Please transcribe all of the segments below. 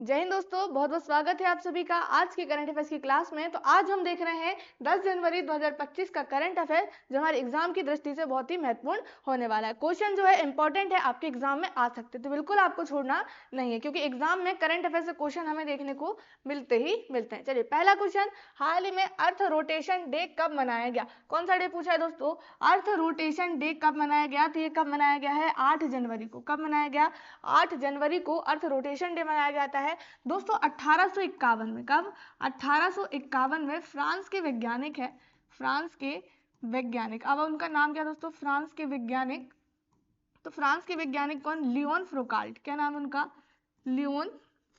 जय हिंद दोस्तों, बहुत बहुत स्वागत है आप सभी का आज की करंट अफेयर्स की क्लास में। तो आज हम देख रहे हैं 10 जनवरी 2025 का करंट अफेयर, जो हमारे एग्जाम की दृष्टि से बहुत ही महत्वपूर्ण होने वाला है। क्वेश्चन जो है इंपॉर्टेंट है, आपके एग्जाम में आ सकते हैं, तो बिल्कुल आपको छोड़ना नहीं है, क्योंकि एग्जाम में करंट अफेयर से क्वेश्चन हमें देखने को मिलते ही मिलते हैं। चलिए, पहला क्वेश्चन, हाल ही में अर्थ रोटेशन डे कब मनाया गया? कौन सा डे पूछा है दोस्तों? अर्थ रोटेशन डे कब मनाया गया? तो ये कब मनाया गया है? 8 जनवरी को। कब मनाया गया? 8 जनवरी को अर्थ रोटेशन डे मनाया जाता है दोस्तों 1851 में। कब? 1851 में फ्रांस के वैज्ञानिक है, फ्रांस के वैज्ञानिक, अब उनका नाम क्या दोस्तों? फ्रांस के वैज्ञानिक। तो फ्रांस के वैज्ञानिक कौन? लियोन फ्रोकाल्ट। क्या नाम उनका? लियोन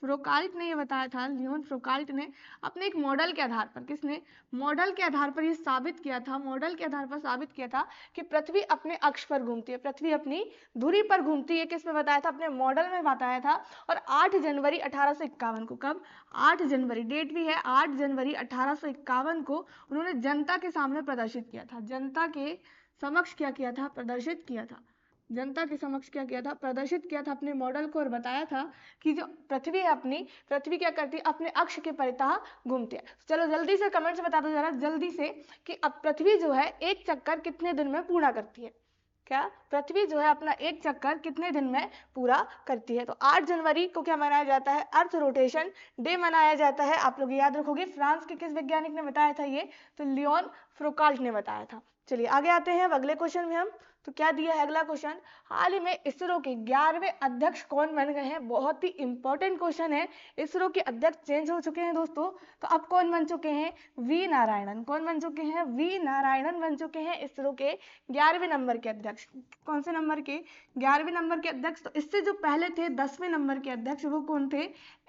फ्रोकाल्ट ने ये बताया था, लियोन फ्रोकाल्ट ने अपने एक मॉडल के आधार पर, किसने? मॉडल के आधार पर ये साबित किया था, मॉडल के आधार पर साबित किया था कि पृथ्वी अपने अक्ष पर घूमती है, पृथ्वी अपनी धुरी पर घूमती है। किस में बताया था? अपने मॉडल में बताया था। और 8 जनवरी 1851 को, कब? 8 जनवरी, डेट भी है 8 जनवरी 1851 को उन्होंने जनता के सामने प्रदर्शित किया था, जनता के समक्ष क्या किया था? प्रदर्शित किया था। जनता के समक्ष क्या किया था? प्रदर्शित किया था अपने मॉडल को, और बताया था कि जो पृथ्वी है अपनी, पृथ्वी क्या करती है? अपने अक्ष के परितः घूमती है। चलो जल्दी से कमेंट से बता दो जरा जल्दी से कि अब पृथ्वी जो है एक चक्कर कितने दिन में पूरा करती है? क्या पृथ्वी जो है अपना एक चक्कर कितने दिन में पूरा करती है? तो 8 जनवरी को क्या मनाया जाता है? अर्थ रोटेशन डे मनाया जाता है। आप लोग याद रखोगे, फ्रांस के किस वैज्ञानिक ने बताया था ये? तो लियोन फ्रोकाल्ट ने बताया था। चलिए आगे आते हैं अगले क्वेश्चन में हम। तो क्या दिया है अगला क्वेश्चन? हाल ही में इसरो के 11वें अध्यक्ष कौन बन गए हैं? बहुत ही इंपॉर्टेंट क्वेश्चन है। इसरो के अध्यक्ष चेंज हो चुके हैं दोस्तों, तो अब कौन बन चुके हैं? वी नारायणन। कौन बन चुके हैं? वी नारायणन बन चुके हैं इसरो के 11वें नंबर के अध्यक्ष। कौन से नंबर के? 11वें नंबर के अध्यक्ष। तो इससे जो पहले थे 10वें नंबर के अध्यक्ष, वो कौन थे?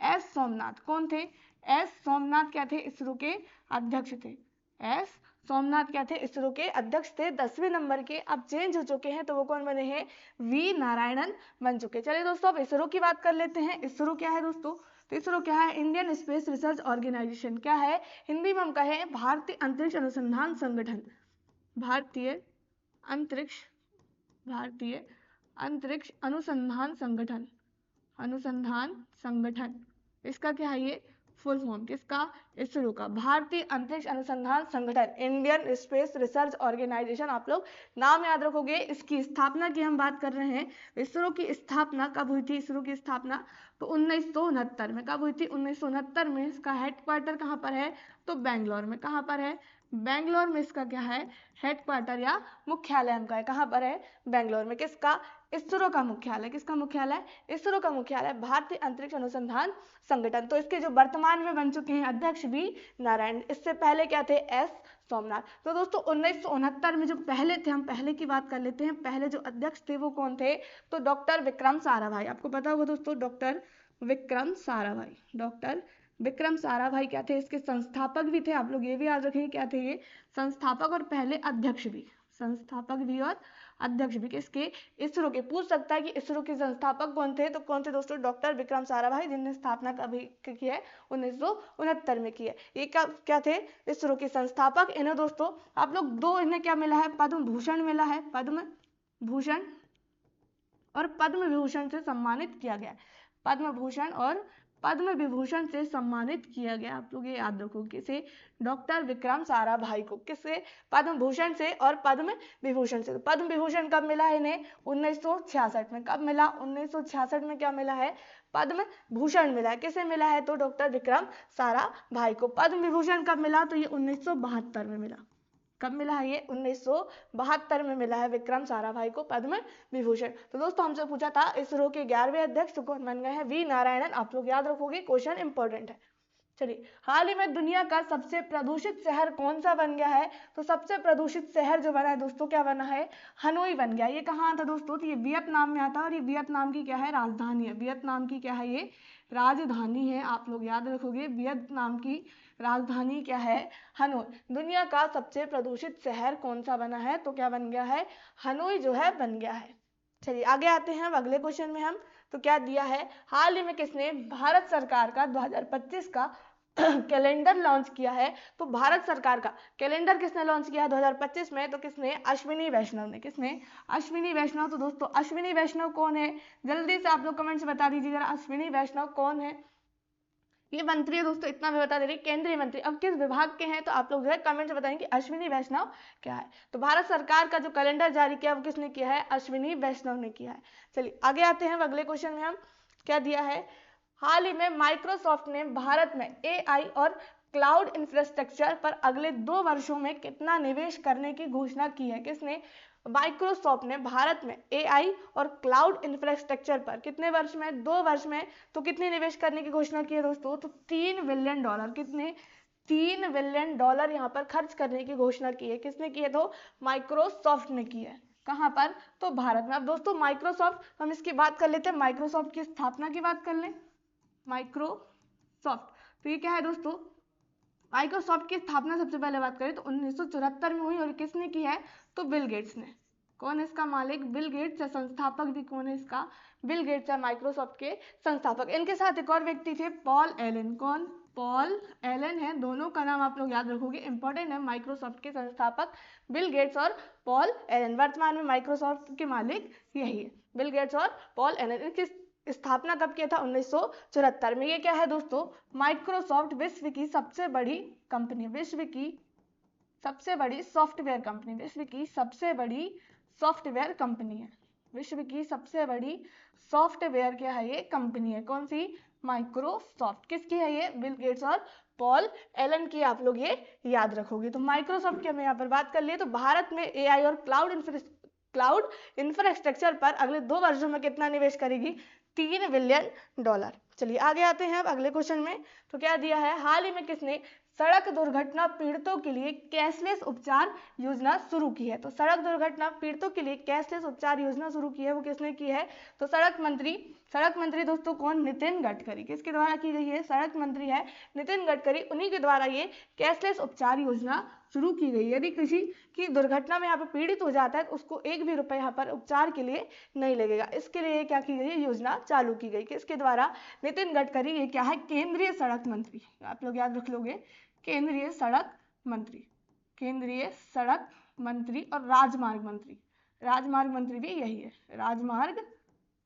एस सोमनाथ। कौन थे? एस सोमनाथ क्या थे? इसरो के अध्यक्ष थे। एस सोमनाथ क्या थे? इसरो के अध्यक्ष थे 10वें नंबर के। अब चेंज हो चुके हैं, तो वो कौन बने हैं? वी नारायणन बन चुके। चलिए दोस्तों, अब इसरो की बात कर लेते हैं। इसरो क्या है दोस्तों? तो इसरो क्या है? Indian space research organisation. क्या है? हिंदी में हम कहें भारतीय अंतरिक्ष अनुसंधान संगठन। भारतीय अंतरिक्ष, भारतीय अंतरिक्ष अनुसंधान संगठन, अनुसंधान संगठन, इसका क्या है ये? Full form. किसका? इसरो का, भारतीय अंतरिक्ष अनुसंधान संगठन, इंडियन स्पेस रिसर्च ऑर्गेनाइजेशन। आप लोग नाम याद रखोगे। इसकी स्थापना की हम बात कर रहे हैं। इसरो की स्थापना कब हुई थी? इसरो की स्थापना तो 1969 में। कब हुई थी? 1969 में। इसका हेडक्वार्टर कहाँ पर है? तो बेंगलोर में। कहाँ पर है? बेंगलोर में इसका क्या है? हेडक्वार्टर या मुख्यालय हम का है। कहाँ पर है? बेंगलोर में। किसका? इसरो का मुख्यालय। किसका मुख्यालय? इसरो का मुख्यालय, भारतीय अंतरिक्ष अनुसंधान संगठन। तो इसके जो वर्तमान में बन चुके हैं अध्यक्ष वी नारायण। इससे पहले क्या थे? एस सोमनाथ। तो दोस्तों 1969 में जो पहले थे, हम पहले की बात कर लेते हैं, पहले जो अध्यक्ष थे वो कौन थे? तो डॉक्टर विक्रम साराभाई। आपको पता होगा दोस्तों, डॉक्टर विक्रम साराभाई। डॉक्टर विक्रम साराभाई क्या थे? इसके संस्थापक भी थे। आप लोग ये भी याद रखेंगे क्या थे ये? संस्थापक और पहले अध्यक्ष भी, संस्थापक भी और अध्यक्ष भी। किसके? इसरो के। पूछ सकता है कि इसरो के संस्थापक कौन थे? तो कौन थे दोस्तों? डॉक्टर विक्रम साराभाई, जिनने स्थापना कभी की है? 1969 में की है। ये क्या थे? इसरो के संस्थापक। इन्हें दोस्तों आप लोग दो, इन्हें क्या मिला है? पद्म भूषण मिला है, पद्म भूषण और पद्म विभूषण से सम्मानित किया गया। पद्म भूषण और पद्म विभूषण से सम्मानित किया गया। आप लोग ये याद रखो, किसे? डॉक्टर विक्रम साराभाई को। किससे? पद्म भूषण से और पद्म विभूषण से। तो पद्म विभूषण कब मिला है इन्हें? 1966 में। कब मिला? 1966 में क्या मिला है? पद्म भूषण मिला है। किसे मिला है? तो डॉक्टर विक्रम साराभाई को। पद्म विभूषण कब मिला? तो ये 1972 में मिला। कब मिला है ये? 1972 में मिला है विक्रम साराभाई को पद्म विभूषण। तो दोस्तों हमसे पूछा था इसरो के 11वें अध्यक्ष कौन बन गए हैं? वी नारायणन। आप लोग याद रखोगे, क्वेश्चन इंपॉर्टेंट है। चलिए, हाल ही में दुनिया का सबसे प्रदूषित शहर कौन सा बन गया है? तो सबसे प्रदूषित शहर जो बना है दोस्तों, क्या बना है? हनोई बन गया। ये कहाँ आता दोस्तों? तो ये वियतनाम में आता है, और ये वियतनाम की क्या है? राजधानी है। वियतनाम की क्या है? ये राजधानी है। आप लोग याद रखोगे, वियतनाम की राजधानी क्या है? हनोई। दुनिया का सबसे प्रदूषित शहर कौन सा बना है? तो क्या बन गया है? हनोई जो है बन गया है। चलिए आगे आते हैं अब अगले क्वेश्चन में हम। तो क्या दिया है? हाल ही में किसने भारत सरकार का 2025 का कैलेंडर लॉन्च किया है? तो भारत सरकार का कैलेंडर किसने लॉन्च किया है 2025 में? तो किसने? अश्विनी वैष्णव ने। किसने? अश्विनी वैष्णव। तो दोस्तों अश्विनी वैष्णव कौन है? जल्दी से आप लोग कमेंट्स बता दीजिए जरा, अश्विनी वैष्णव कौन है? ये मंत्री है दोस्तों, इतना मैं बता दे रही, केंद्रीय मंत्री। अब किस विभाग के हैं तो आप लोग जो है कमेंट में बताएंगे अश्विनी वैष्णव क्या है। तो भारत सरकार का जो कैलेंडर जारी किया वो किसने किया है, अश्विनी वैष्णव ने किया है। चलिए आगे आते हैं, अगले क्वेश्चन में हम क्या दिया है, हाल ही में माइक्रोसॉफ्ट ने भारत में AI और क्लाउड इंफ्रास्ट्रक्चर पर अगले 2 वर्षों में कितना निवेश करने की घोषणा की है। किसने, माइक्रोसॉफ्ट ने भारत में AI और क्लाउड इंफ्रास्ट्रक्चर पर कितने वर्ष में, 2 वर्ष में, तो कितने निवेश करने की घोषणा की है दोस्तों, तो $3 बिलियन, कितने, $3 बिलियन यहाँ पर खर्च करने की घोषणा की है। किसने की है, तो माइक्रोसॉफ्ट ने की है। कहां पर, तो भारत में। अब दोस्तों माइक्रोसॉफ्ट, हम इसकी बात कर लेते हैं, माइक्रोसॉफ्ट की स्थापना की बात कर लें। माइक्रोसॉफ्ट, तो ये क्या है दोस्तों, माइक्रोसॉफ्ट की स्थापना सबसे पहले बात करें तो 1974 में हुई, और किसने की है, तो बिल गेट्स ने। कौन है इसका मालिक, बिल गेट्स है। संस्थापक भी कौन है इसका, बिल गेट्स है माइक्रोसॉफ्ट के संस्थापक। इनके साथ एक और व्यक्ति थे, पॉल एलन। कौन, पॉल एलन है। दोनों का नाम आप लोग याद रखोगे, इंपॉर्टेंट है। माइक्रोसॉफ्ट के संस्थापक बिल गेट्स और पॉल एलन। वर्तमान में माइक्रोसॉफ्ट के मालिक यही है, बिल गेट्स और पॉल एलन। इनकी स्थापना कब किया था, 1974 में। ये क्या है दोस्तों, माइक्रोसॉफ्ट विश्व की सबसे बड़ी कंपनी, विश्व की सबसे बड़ी सॉफ्टवेयर कंपनी, विश्व की सबसे बड़ी सॉफ्टवेयर कंपनी है। विश्व की सबसे बड़ी सॉफ्टवेयर क्या है, ये कंपनी है। कौन सी, माइक्रोसॉफ्ट। किसकी है ये, बिल गेट्स और पॉल एलन की। आप लोग ये याद रखोगे। तो माइक्रोसॉफ्ट की हमें यहाँ पर बात कर लिए। तो भारत में AI और क्लाउड इंफ्रास्ट्रक्चर पर अगले 2 वर्षों में कितना निवेश करेगी, $3 बिलियन। चलिए आगे आते हैं अब अगले क्वेश्चन में। तो क्या दिया है, हाल ही में किसने सड़क दुर्घटना पीड़ितों के लिए कैशलेस उपचार योजना शुरू की है। तो सड़क दुर्घटना पीड़ितों के लिए कैशलेस उपचार योजना शुरू की है, वो किसने की है, तो सड़क मंत्री दोस्तों कौन, नितिन गडकरी। किसके द्वारा की गई है, सड़क मंत्री है नितिन गडकरी, उन्हीं के द्वारा ये कैशलेस उपचार योजना शुरू की गई। यदि किसी की दुर्घटना में यहाँ पर पीड़ित हो जाता है तो उसको 1 भी रुपए यहाँ पर उपचार के लिए नहीं लगेगा। इसके लिए क्या की गई, योजना चालू की गई। किसके द्वारा, नितिन गडकरी। ये क्या है, केंद्रीय सड़क मंत्री। आप लोग याद रख लोगे, केंद्रीय सड़क मंत्री, केंद्रीय सड़क मंत्री और राजमार्ग मंत्री। राजमार्ग मंत्री भी यही है, राजमार्ग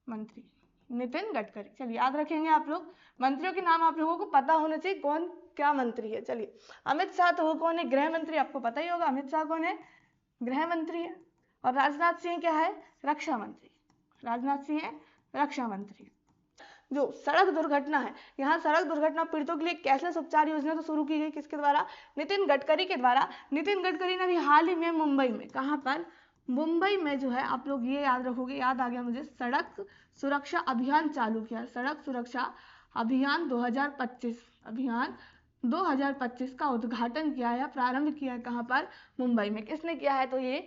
मंत्री नितिन गडकरी। चलिए याद रखेंगे आप लोग। मंत्रियों के नाम आप लोगों को पता होना चाहिए, कौन क्या मंत्री है। चलिए अमित शाह, तो वो कौन है, गृह मंत्री। आपको पता ही होगा अमित शाह कौन है, गृह मंत्री है। और राजनाथ सिंह क्या है, रक्षा मंत्री। राजनाथ सिंह है रक्षा मंत्री। जो सड़क दुर्घटना है, यहाँ सड़क दुर्घटना पीड़ितों के लिए कैशलेस उपचार योजना तो शुरू की गई, किसके द्वारा, नितिन गडकरी के द्वारा। नितिन गडकरी ने अभी हाल ही में मुंबई में, कहाँ पर, मुंबई में जो है, आप लोग ये याद रखोगे, याद आ गया मुझे, सड़क सुरक्षा अभियान चालू किया। सड़क सुरक्षा अभियान 2025, अभियान 2025 का उद्घाटन किया है, प्रारंभ किया है। कहाँ पर, मुंबई में। किसने किया है, तो ये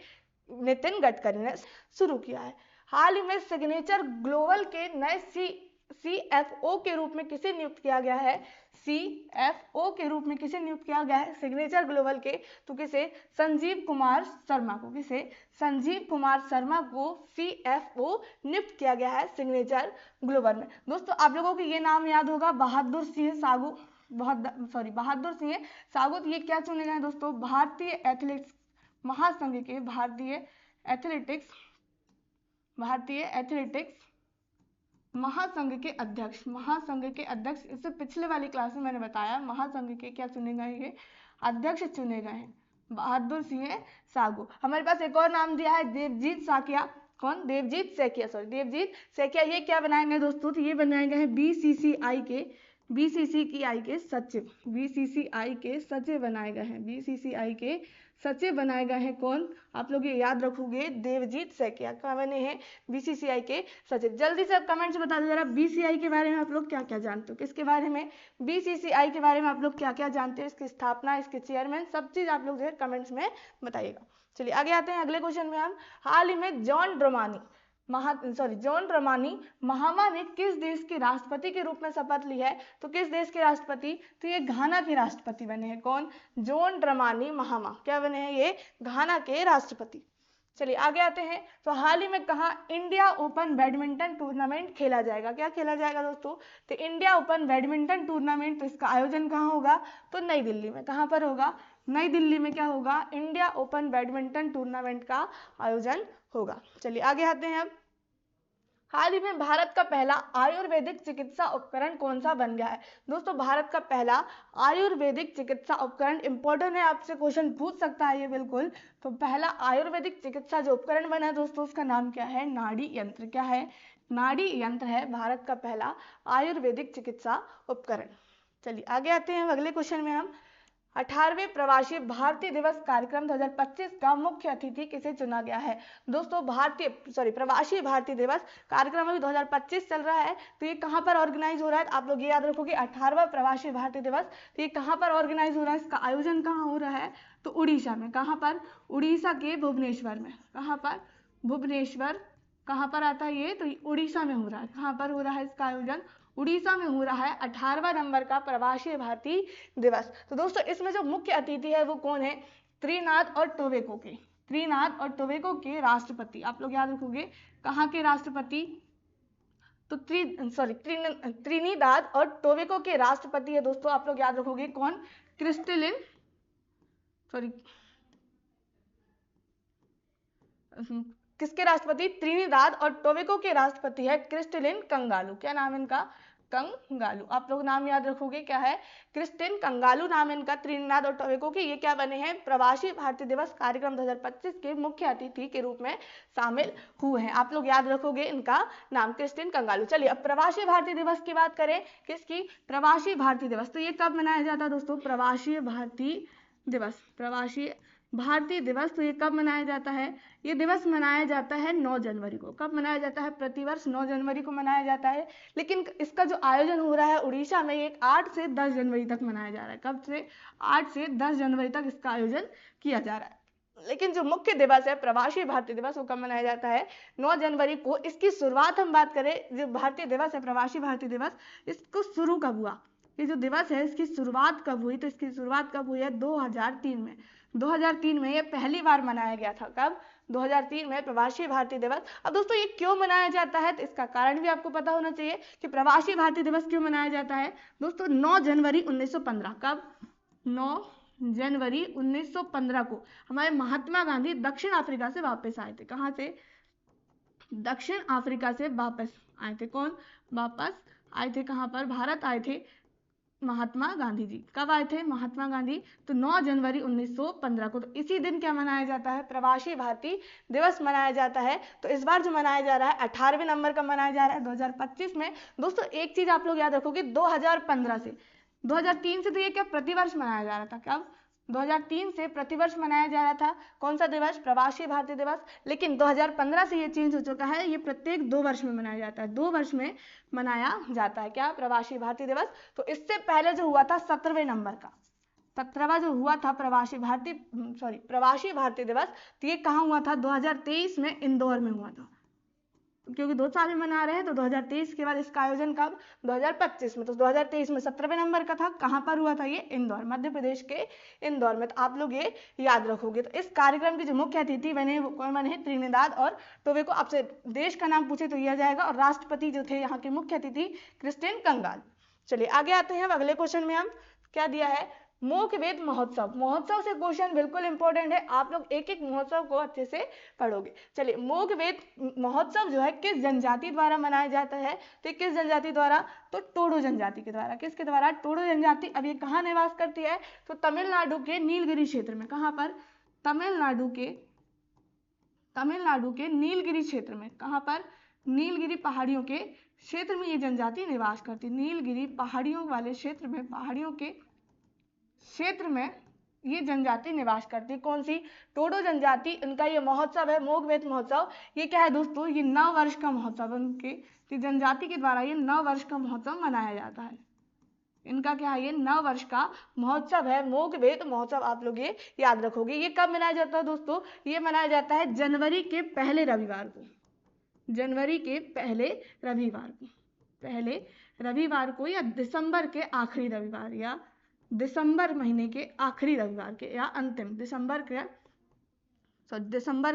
नितिन गडकरी ने शुरू किया है। हाल ही में सिग्नेचर ग्लोबल के नए CFO के रूप में किसे नियुक्त किया गया है, CFO के रूप में किसे नियुक्त किया गया है, सिग्नेचर ग्लोबल के, तो किसे, संजीव कुमार शर्मा को। किसे, संजीव कुमार शर्मा को CFO नियुक्त किया गया है सिग्नेचर ग्लोबल में। दोस्तों आप लोगों को ये नाम याद होगा, बहादुर सिंह सागु, बहादुर सिंह सागुत। ये क्या चुने गए हैं दोस्तों, भारतीय एथलेटिक्स महासंघ के, भारतीय एथलेटिक्स महासंघ के अध्यक्ष, महासंघ के अध्यक्ष। इससे पिछले वाली क्लास में मैंने बताया, महासंघ के क्या चुने गए हैं, अध्यक्ष चुने गए हैं, बहादुर सिंह सागु। हमारे पास एक और नाम दिया है, देवजीत साकिया। कौन, देवजीत सैकिया, देवजीत सैकिया। ये क्या बनाए गए दोस्तों, तो ये बनाए गए हैं BCCI के सचिव, BCCI के सचिव बनाए गए हैं, BCCI के सचिव बनाए गए हैं। कौन, आप लोग ये याद रखोगे, देवजीत सैकिया का बने हैं BCCI के सचिव। जल्दी से आप कमेंट से बता दो जरा, BCCI के बारे में आप लोग क्या क्या जानते हो, किसके बारे में, BCCI के बारे में आप लोग क्या क्या जानते हो, इसकी स्थापना, इसके चेयरमैन, सब चीज आप लोग जो है कमेंट्स में बताइएगा। चलिए आगे आते हैं अगले क्वेश्चन में। हम हाल ही में जॉन ड्रमानी महामा ने किस देश के राष्ट्रपति के रूप में शपथ ली है, तो किस देश के राष्ट्रपति, तो ये घाना के राष्ट्रपति बने हैं। कौन, जॉन ड्रमानी महामा क्या बने हैं, ये घाना के राष्ट्रपति। चलिए आगे आते हैं। तो हाल ही में कहा इंडिया ओपन बैडमिंटन टूर्नामेंट खेला जाएगा, क्या खेला जाएगा दोस्तों, तो इंडिया ओपन बैडमिंटन टूर्नामेंट। तो इसका आयोजन कहाँ होगा, तो नई दिल्ली में। कहाँ पर होगा, नई दिल्ली में क्या होगा, इंडिया ओपन बैडमिंटन टूर्नामेंट का आयोजन होगा। चलिए आगे आते हैं। अब हाल ही में भारत का पहला आयुर्वेदिक चिकित्सा उपकरण कौन सा बन गया है? दोस्तों भारत का पहला आयुर्वेदिक चिकित्सा उपकरण इंपॉर्टेंट है, आपसे क्वेश्चन पूछ सकता है ये बिल्कुल। तो पहला आयुर्वेदिक चिकित्सा जो उपकरण बना है दोस्तों उसका नाम क्या है? नाड़ी यंत्र। क्या है? नाड़ी यंत्र है भारत का पहला आयुर्वेदिक चिकित्सा उपकरण। चलिए आगे आते हैं अगले क्वेश्चन में हम। 18वें प्रवासी भारतीय दिवस कार्यक्रम 2025 का मुख्य अतिथि किसे चुना गया है? दोस्तों प्रवासी भारतीय दिवस कार्यक्रम अभी 2025 चल रहा है, तो ये कहाँ पर ऑर्गेनाइज हो रहा है? आप लोग ये याद रखोगे 18वां प्रवासी भारतीय दिवस, तो ये कहाँ पर ऑर्गेनाइज हो रहा है? इसका आयोजन कहाँ हो रहा है? तो उड़ीसा में। कहाँ पर? उड़ीसा के भुवनेश्वर में। कहाँ पर? भुवनेश्वर। कहाँ पर आता है ये? तो उड़ीसा में हो रहा है। कहाँ पर हो रहा है इसका आयोजन? उड़ीसा में हो रहा है 18वां नंबर का प्रवासी भारतीय दिवस। तो दोस्तों इसमें जो मुख्य अतिथि है वो कौन है? त्रिनाद और टोबैगो के, त्रिनाद और टोबैगो के राष्ट्रपति। आप लोग याद रखोगे कहाँ के राष्ट्रपति? तो त्रिनिदाद और टोबैगो के राष्ट्रपति है दोस्तों, आप लोग याद रखोगे कौन? किसके राष्ट्रपति? त्रिनिदाद और टोबैगो के राष्ट्रपति है क्रिस्टलिन कंगालू। क्या नाम इनका? कंगालू। आप लोग नाम याद रखोगे क्या है? क्रिस्टिन कंगालू नाम इनका, त्रिनिदाद और टोबैगो के। ये क्या बने हैं? प्रवासी भारतीय दिवस कार्यक्रम 2025 के मुख्य अतिथि के रूप में शामिल हुए हैं। आप लोग याद रखोगे इनका नाम क्रिस्टिन कंगालू। चलिए अब प्रवासी भारतीय दिवस की बात करें। किसकी? प्रवासी भारतीय दिवस। तो ये कब मनाया जाता है दोस्तों? प्रवासी भारतीय दिवस। प्रवासी भारतीय दिवस तो ये कब मनाया जाता है? ये दिवस मनाया जाता है 9 जनवरी को। कब मनाया जाता है? प्रतिवर्ष 9 जनवरी को मनाया जाता है, लेकिन इसका जो आयोजन हो रहा है उड़ीसा में, ये 8 से 10 जनवरी तक मनाया जा रहा है। कब से? 8 से 10 जनवरी तक इसका आयोजन किया जा रहा है। लेकिन जो मुख्य दिवस है प्रवासी भारतीय दिवस वो कब मनाया जाता है? 9 जनवरी को। इसकी शुरुआत हम बात करें, जो भारतीय दिवस है प्रवासी भारतीय दिवस, इसको शुरू कब हुआ? ये जो दिवस है इसकी शुरुआत कब हुई? तो इसकी शुरुआत कब हुई है? 2003 में। 2003 में ये पहली बार मनाया गया था। कब? 2003 में प्रवासी भारतीय दिवस। अब दोस्तों ये क्यों मनाया जाता है? तो इसका कारण भी आपको पता होना चाहिए कि प्रवासी भारतीय दिवस क्यों मनाया जाता है। दोस्तों 9 जनवरी 1915। कब? 9 जनवरी 1915 को हमारे महात्मा गांधी दक्षिण अफ्रीका से वापस आए थे। कहाँ से? दक्षिण अफ्रीका से वापस आए थे। कौन वापस आए थे? कहाँ पर? भारत आए थे महात्मा गांधी जी। कब आए थे महात्मा गांधी? तो 9 जनवरी 1915 को। तो इसी दिन क्या मनाया जाता है? प्रवासी भारतीय दिवस मनाया जाता है। तो इस बार जो मनाया जा रहा है 18वें नंबर का मनाया जा रहा है 2025 में। दोस्तों एक चीज आप लोग याद रखोगे, 2015 से 2003 से तो ये क्या प्रतिवर्ष मनाया जा रहा था। कब? 2003 से प्रतिवर्ष मनाया जा रहा था। कौन सा दिवस? प्रवासी भारतीय दिवस। लेकिन 2015 से ये चेंज हो चुका है, ये प्रत्येक 2 वर्ष में मनाया जाता है। 2 वर्ष में मनाया जाता है क्या? प्रवासी भारतीय दिवस। तो इससे पहले जो हुआ था 17वें नंबर का, 17वां जो हुआ था प्रवासी भारतीय दिवस, तो ये कहाँ हुआ था? 2023 में इंदौर में हुआ था। क्योंकि 2 साल में मना रहे हैं तो 2023 के बाद इसका आयोजन कब? 2025 में। तो 2023 में 17वें नंबर का था। कहाँ पर हुआ था ये? इंदौर, मध्य प्रदेश के इंदौर में। तो आप लोग ये याद रखोगे। तो इस कार्यक्रम के जो मुख्य अतिथि बने वो कौन बने? त्रिनिदाद और टोबैगो। आपसे देश का नाम पूछे तो यह जाएगा, और राष्ट्रपति जो थे यहाँ के मुख्य अतिथि क्रिस्टिन कंगाल। चलिए आगे आते हैं। अब अगले क्वेश्चन में हम क्या दिया है? मोक वेद महोत्सव। महोत्सव से क्वेश्चन बिल्कुल इंपॉर्टेंट है, आप लोग एक एक महोत्सव को अच्छे से पढ़ोगे। चलिए मोक वेद महोत्सव जो है किस जनजाति द्वारा मनाया जाता है? तो किस जनजाति द्वारा? तो टोडो जनजाति के द्वारा। किसके द्वारा? टोडो जनजाति। अब ये कहाँ निवास करती है? तो तमिलनाडु के नीलगिरी क्षेत्र में। कहाँ पर? तमिलनाडु के नीलगिरी क्षेत्र में। कहाँ पर? नीलगिरी पहाड़ियों के क्षेत्र में ये जनजाति निवास करती है। नीलगिरी पहाड़ियों वाले क्षेत्र में, पहाड़ियों के क्षेत्र में ये जनजाति निवास करती है। कौन सी? टोडो जनजाति। इनका ये महोत्सव है मोक वेद महोत्सव। ये क्या है दोस्तों? ये 9 वर्ष का महोत्सव। उनके जनजाति के द्वारा ये 9 वर्ष का महोत्सव मनाया जाता है। इनका क्या है? ये 9 वर्ष का महोत्सव है मोक वेद महोत्सव। आप लोग ये याद रखोगे। ये कब मनाया जाता है दोस्तों? ये मनाया जाता है जनवरी के पहले रविवार को। जनवरी के पहले रविवार को या दिसंबर के आखिरी रविवार, या दिसंबर महीने के आखिरी रविवार के, या अंतिम दिसंबर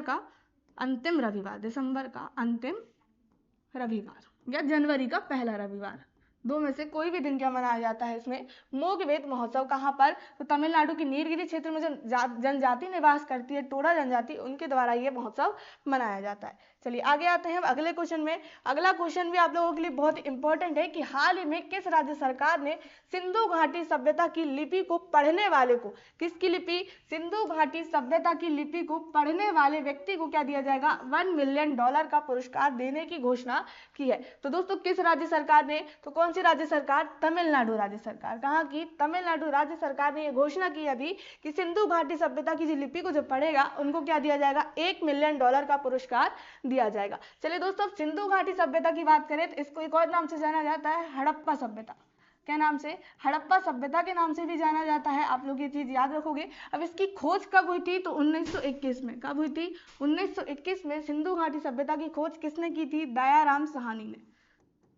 का अंतिम रविवार या जनवरी का पहला रविवार, 2 में से कोई भी दिन क्या मनाया जाता है इसमें? मोक वेद महोत्सव। कहाँ पर? तो तमिलनाडु के नीलगिरी क्षेत्र में जो जनजाति निवास करती है, टोडा जनजाति, उनके द्वारा ये महोत्सव मनाया जाता है। चलिए आगे आते हैं अब अगले क्वेश्चन में। अगला क्वेश्चन भी आप लोगों के लिए बहुत इंपॉर्टेंट है कि हाल ही में किस राज्य सरकार ने सिंधु घाटी सभ्यता की लिपि को पढ़ने वाले को, किसकी लिपि, सिंधु घाटी सभ्यता की लिपि को पढ़ने वाले व्यक्ति को क्या दिया जाएगा, $1 मिलियन का पुरस्कार देने की घोषणा की है। तो दोस्तों किस राज्य सरकार ने, तो कौन सी राज्य सरकार, तमिलनाडु राज्य सरकार। कहाँ की, तमिलनाडु राज्य सरकार ने यह घोषणा की अभी कि सिंधु घाटी सभ्यता की जो लिपि को जो पढ़ेगा उनको क्या दिया जाएगा, $1 मिलियन का पुरस्कार दिया जाएगा। चलिए दोस्तों सिंधु घाटी सभ्यता की बात करें तो इसको एक और नाम से जाना जाता है हड़प्पा सभ्यता। क्या नाम से, हड़प्पा सभ्यता के नाम से भी जाना जाता है। आप लोग ये चीज याद रखोगे। अब इसकी खोज कब हुई थी, तो 1921 में। कब हुई थी, 1921 में सिंधु घाटी सभ्यता की खोज किसने की थी, दयाराम साहनी ने।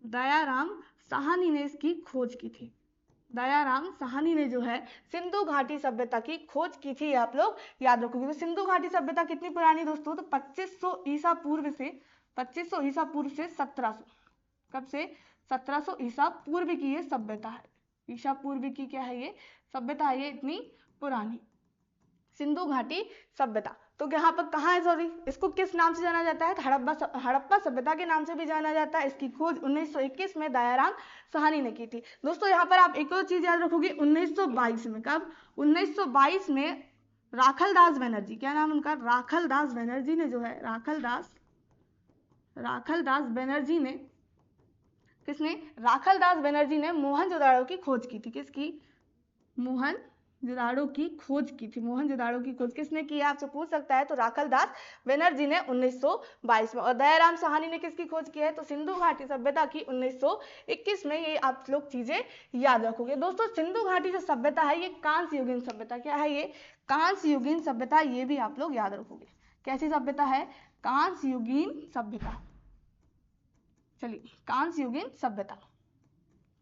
दयाराम साहनी ने इसकी खोज की थी। दयाराम साहनी ने जो है सिंधु घाटी सभ्यता की खोज की थी, आप लोग याद रखोगे। तो सिंधु घाटी सभ्यता कितनी पुरानी दोस्तों, तो 2500 ईसा पूर्व से 1700, कब से, 1700 ईसा पूर्व की ये सभ्यता है। ईसा पूर्व की क्या है ये सभ्यता है, ये इतनी पुरानी सिंधु घाटी सभ्यता। तो यहाँ पर कहाँ है, सॉरी, इसको किस नाम से जाना जाता है, हड़प्पा सभ्यता के नाम से भी जाना जाता है। इसकी खोज 1921 में दयाराम साहनी ने की थी। दोस्तों यहाँ पर आप एक और चीज याद रखोगे, 1922 में। कब, 1922 में राखलदास बनर्जी, क्या नाम उनका, राखलदास बनर्जी ने जो है, राखलदास बनर्जी ने, किसने, राखलदास बनर्जी ने मोहनजोदाड़ो की खोज की थी। किसकी, मोहनजोदाड़ो की खोज की थी। मोहनजोदाड़ो की खोज किसने की है, आपसे पूछ सकता है। तो राखलदास बनर्जी ने 1922 में। और दयाराम साहनी ने किसकी खोज की है, तो सिंधु घाटी सभ्यता की 1921 में। ये आप लोग चीजें याद रखोगे। दोस्तों सिंधु घाटी जो सभ्यता है ये कांस्य युगीन सभ्यता, क्या है ये, कांस्य युगीन सभ्यता, ये भी आप लोग याद रखोगे। कैसी सभ्यता है, कांस्य युगीन सभ्यता। चलिए कांस्य युगीन सभ्यता,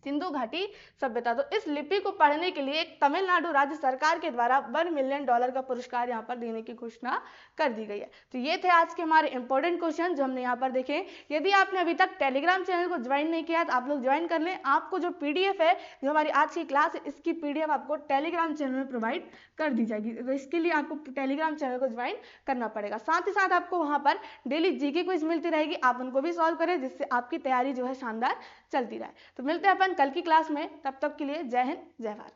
सिंधु घाटी सभ्यता। तो इस लिपि को पढ़ने के लिए एक तमिलनाडु राज्य सरकार के द्वारा $1 मिलियन का पुरस्कार यहाँ पर देने की घोषणा कर दी गई है। तो ये थे आज के हमारे इंपॉर्टेंट क्वेश्चन जो हमने यहाँ पर देखे। यदि आपने अभी तक टेलीग्राम चैनल को ज्वाइन नहीं किया तो आप लोग ज्वाइन कर लें। आपको जो पीडीएफ है, जो हमारी आज की क्लास है, इसकी पीडीएफ आपको टेलीग्राम चैनल में प्रोवाइड कर दी जाएगी। तो इसके लिए आपको टेलीग्राम चैनल को ज्वाइन करना पड़ेगा। साथ ही साथ आपको वहाँ पर डेली जीके क्विज मिलती रहेगी, आप उनको भी सॉल्व करें, जिससे आपकी तैयारी जो है शानदार चलती रहे। तो मिलते हैं अपन कल की क्लास में, तब तक के लिए जय हिंद जय भारत।